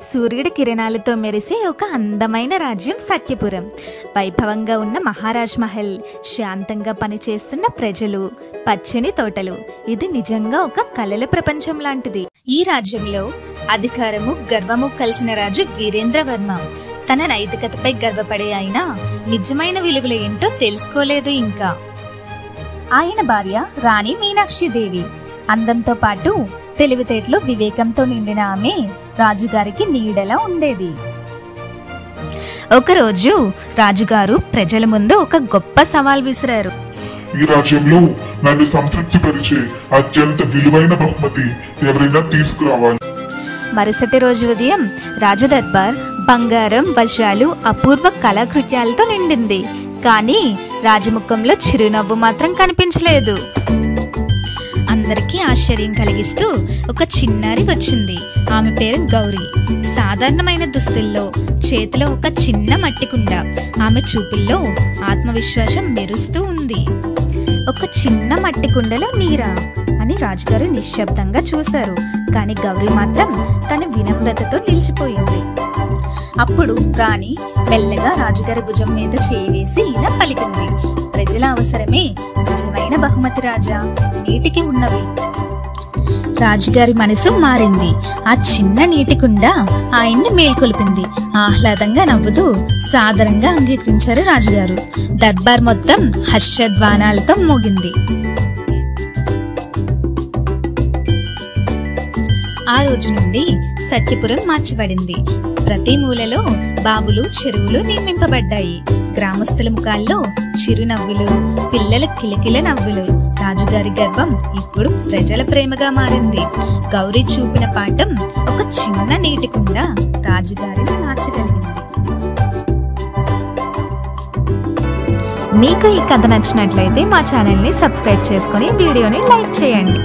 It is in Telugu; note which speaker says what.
Speaker 1: సూర్యుడి కిరణాలతో మెరిసే ఒక అందమైన రాజ్యం సత్యపురం. వైభవంగా ఉన్న మహారాజ్ మహల్, శాంతంగా పనిచేస్తున్న ప్రజలు, పచ్చని తోటలు. ఇది నిజంగా ఒక కలల ప్రపంచం లాంటిది. ఈ రాజ్యంలో అధికారము, గర్వము కలిసిన రాజు వీరేంద్రవర్మ. తన నైతికతపై గర్వపడే ఆయన నిజమైన విలువలు ఏంటో తెలుసుకోలేదు ఇంకా. ఆయన భార్య రాణి మీనాక్షిదేవి. అందంతో పాటు తెలివితేటలు, వివేకంతో నిండిన ఆమె రాజుగారికి నీడలా ఉండేది. ఒకరోజు రాజుగారు ప్రజల ముందు ఒక గొప్ప సవాల్ విసిరారు.
Speaker 2: ఈ రాజ్యంలో నన్ను సంతృప్తిపరిచే అత్యంత విలువైన బహుమతి ఎవరైనా తీసుకురావాలి.
Speaker 1: మరుసటి రోజు ఉదయం రాజదర్బార్ బంగారం, వజ్రాలు, అపూర్వ కళాకృత్యాలతో నిండింది. కానీ రాజముఖంలో చిరునవ్వు మాత్రం కనిపించలేదు. అందరికీ ఆశ్చర్యం కలిగిస్తూ ఒక చిన్నారి వచ్చింది. ఆమె పేరు గౌరీ. సాధారణమైన దుస్తుల్లో, చేతిలో ఒక చిన్న మట్టి కుండ. ఆమె చూపుల్లో ఆత్మవిశ్వాసం మెరుస్తూ ఉంది. ఒక చిన్న మట్టి కుండలో నీరా అని రాజుగారు నిశ్శబ్దంగా చూశారు. కానీ గౌరీ మాత్రం తన వినమ్రతతో నిలిచిపోయింది. అప్పుడు రాణి మెల్లగా రాజుగారి భుజం మీద చేయి వేసి ఇలా పలికింది, ప్రజల అవసరమే నిజమైన బహుమతి రాజా, నీటికి ఉన్నవి. రాజుగారి మనసు మారింది. ఆ చిన్న నీటి కుండ ఆయన్ని మేల్కొల్పింది. ఆహ్లాదంగా నవ్వుతూ సాదరంగా అంగీకరించారు రాజుగారు. దర్బార్ మొత్తం హర్షధ్వానాలతో మోగింది. ఆ రోజు నుండి సత్యపురం మార్చబడింది. ప్రతి మూలలో బావులు, చెరువులు నిర్మింపబడ్డాయి. గ్రామస్తుల ముఖాల్లో చిరునవ్వులు, పిల్లల కిలకిల నవ్వులు. రాజుగారి గర్వం ఇప్పుడు ప్రజల ప్రేమగా మారింది. గౌరీ చూపిన పాఠం ఒక చిన్న నీటి కుండ రాజుగారిని మార్చగలిగింది. మీకు ఈ కథ నచ్చినట్లయితే మా ఛానల్ని సబ్స్క్రైబ్ చేసుకొని వీడియోని లైక్ చేయండి.